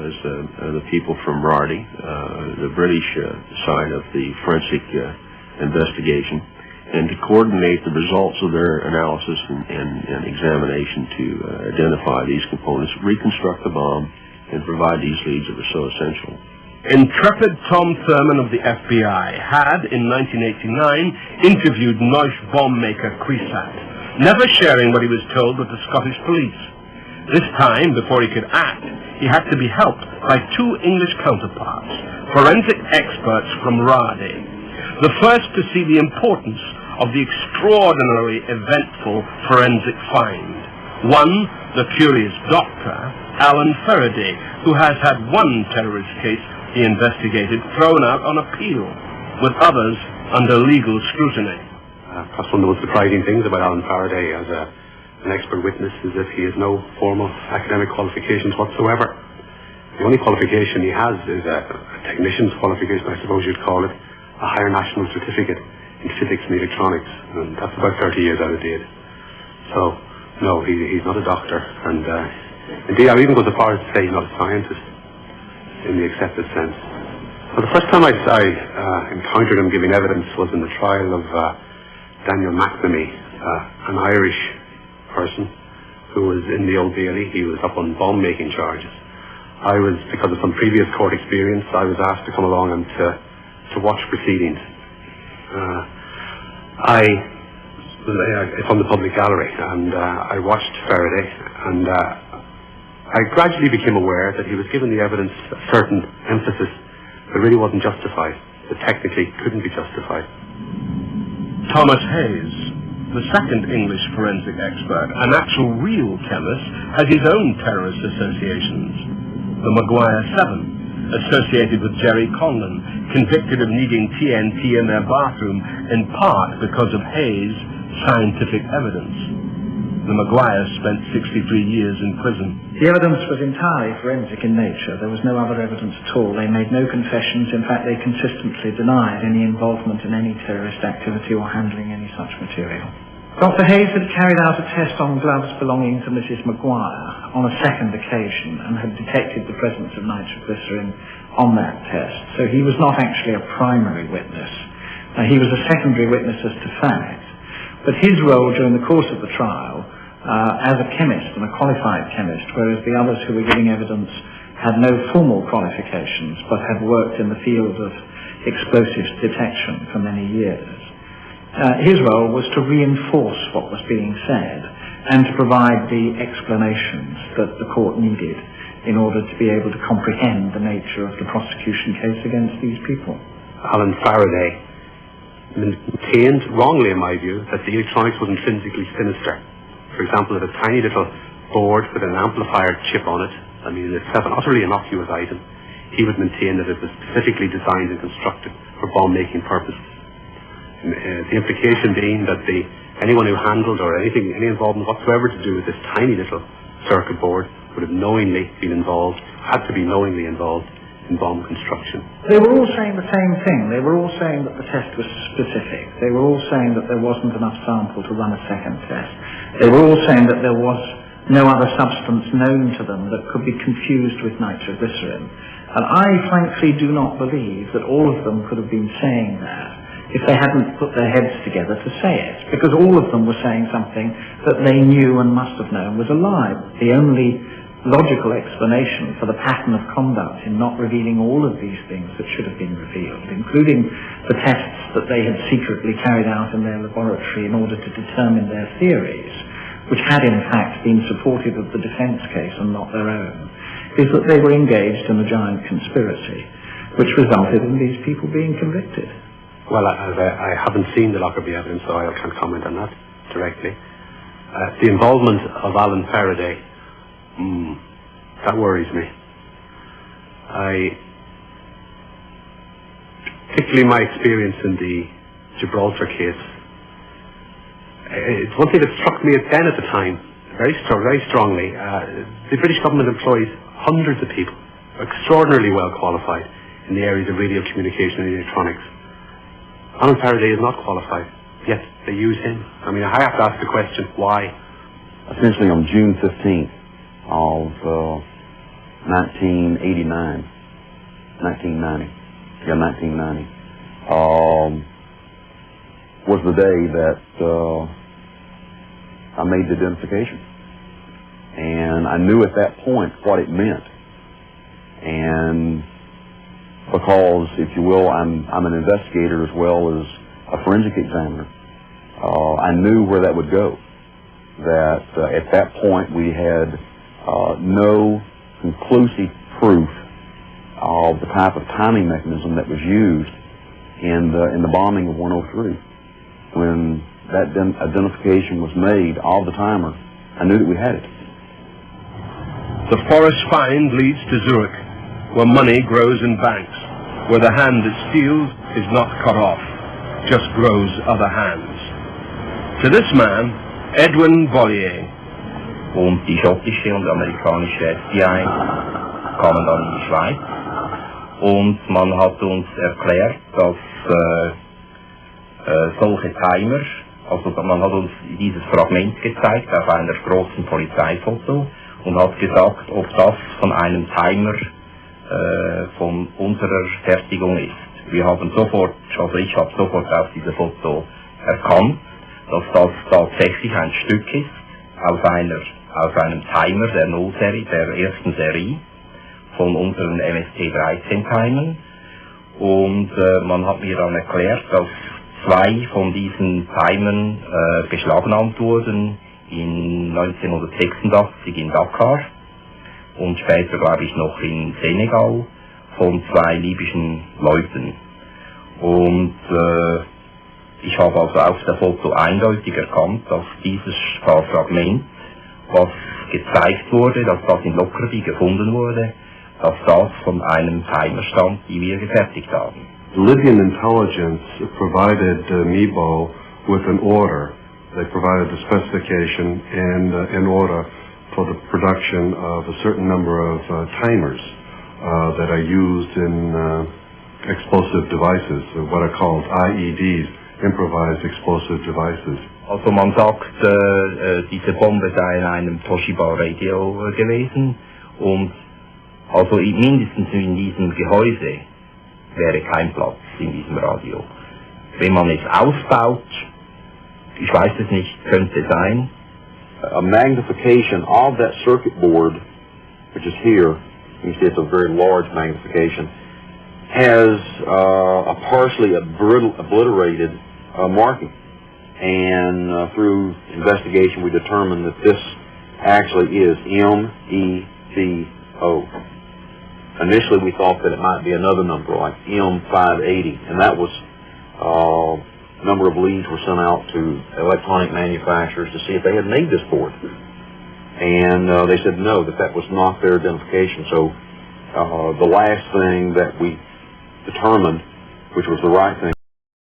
as the people from RARDI, the British side of the forensic investigation, and to coordinate the results of their analysis and examination to identify these components, reconstruct the bomb, and provide these leads that were so essential. Intrepid Tom Thurman of the FBI had, in 1989, interviewed Neusch bomb maker Quisat, never sharing what he was told with the Scottish police. This time, before he could act, he had to be helped by two English counterparts, forensic experts from RARDI, the first to see the importance of the extraordinarily eventful forensic find. One, the curious doctor, Alan Faraday, who has had one terrorist case he investigated thrown out on appeal, with others under legal scrutiny. Perhaps one of the most surprising things about Alan Faraday as an expert witness is that he has no formal academic qualifications whatsoever. The only qualification he has is a technician's qualification, I suppose you'd call it, a higher national certificate in physics and electronics, and that's about 30 years out of date. So, no, he's not a doctor, and indeed I would even go so far as to say he's not a scientist in the accepted sense. Well, the first time I encountered him giving evidence was in the trial of Daniel McNamee, an Irish person who was in the Old Bailey. He was up on bomb-making charges. Because of some previous court experience, I was asked to come along and to watch proceedings. It's on the public gallery, and I watched Faraday, and I gradually became aware that he was given the evidence a certain emphasis that really wasn't justified, that technically couldn't be justified. Thomas Hayes, the second English forensic expert, an actual real chemist, has his own terrorist associations. The Maguire 7, associated with Jerry Conlon, convicted of needing TNT in their bathroom, in part because of Hayes' scientific evidence. The Maguires spent 63 years in prison. The evidence was entirely forensic in nature. There was no other evidence at all. They made no confessions. In fact, they consistently denied any involvement in any terrorist activity or handling any such material. Dr. Hayes had carried out a test on gloves belonging to Mrs. Maguire on a second occasion and had detected the presence of nitroglycerin on that test. So he was not actually a primary witness. He was a secondary witness as to fact. But his role during the course of the trial as a chemist and a qualified chemist, whereas the others who were giving evidence had no formal qualifications but had worked in the field of explosives detection for many years. His role was to reinforce what was being said and to provide the explanations that the court needed in order to be able to comprehend the nature of the prosecution case against these people. Alan Faraday maintained, wrongly in my view, that the electronics was intrinsically sinister. For example, it had a tiny little board with an amplifier chip on it. I mean, in itself an utterly innocuous item. He would maintain that it was specifically designed and constructed for bomb-making purposes. And, the implication being that anyone who handled or any involvement whatsoever to do with this tiny little circuit board would have knowingly been involved, had to be knowingly involved in bomb construction. They were all saying the same thing. They were all saying that the test was specific. They were all saying that there wasn't enough sample to run a second test. They were all saying that there was no other substance known to them that could be confused with nitroglycerin. And I frankly do not believe that all of them could have been saying that if they hadn't put their heads together to say it, because all of them were saying something that they knew and must have known was a lie. The only logical explanation for the pattern of conduct in not revealing all of these things that should have been revealed, including the tests that they had secretly carried out in their laboratory in order to determine their theories, which had in fact been supportive of the defense case and not their own, is that they were engaged in a giant conspiracy, which resulted in these people being convicted. Well, I haven't seen the Lockerbie evidence, so I can't comment on that directly. The involvement of Alan Faraday, that worries me. Particularly my experience in the Gibraltar case, it's one thing that struck me then at the time, very strongly. The British government employs hundreds of people, extraordinarily well qualified in the areas of radio communication and electronics. Alan Faraday is not qualified, yet they use him. I mean, I have to ask the question, why? Essentially on June 15th of 1989, 1990, was the day that I made the identification. And I knew at that point what it meant. And because, if you will, I'm an investigator as well as a forensic examiner, I knew where that would go. That at that point we had no conclusive proof of the type of timing mechanism that was used in the bombing of 103. When that identification was made of the timer, I knew that we had it. The forest find leads to Zurich, where money grows in banks, where the hand that steals is not cut off, just grows other hands. To this man, Edwin Bollier. Und die schottische und amerikanische FBI kamen dann in die Schweiz und man hat uns erklärt, dass solche Timer, also man hat uns dieses Fragment gezeigt auf einer großen Polizeifoto und hat gesagt, ob das von einem Timer von unserer Fertigung ist. Wir haben sofort, also ich habe sofort auf diesem Foto erkannt, dass das tatsächlich ein Stück ist aus einem Timer der Nullserie, der ersten Serie von unseren MST-13-Timern. Und man hat mir dann erklärt, dass 2 von diesen Timern beschlagnahmt wurden in 1986 in Dakar und später, glaube ich, noch in Senegal von 2 libyschen Leuten. Und ich habe also auf der Foto eindeutig erkannt, dass dieses Fragment, was gezeigt wurde, dass das in Lockerbie gefunden wurde, dass das von einem Timer stammt, die wir gefertigt haben. Libyan intelligence provided NIBO with an order. They provided the specification and an order for the production of a certain number of timers that are used in explosive devices, what are called IEDs, improvised explosive devices. Also man sagt, diese Bombe sei in einem Toshiba Radio gewesen und also mindestens in diesem Gehäuse wäre kein Platz in diesem Radio. Wenn man es ausbaut, ich weiß es nicht, könnte sein. A magnification of that circuit board, which is here, you see it's a very large magnification, has a partially obliterated marking. And through investigation we determined that this actually is MECO. Initially we thought that it might be another number like M580, and that was a number of leads were sent out to electronic manufacturers to see if they had made this board. And they said no, that was not their identification. So the last thing that we determined, which was the right thing,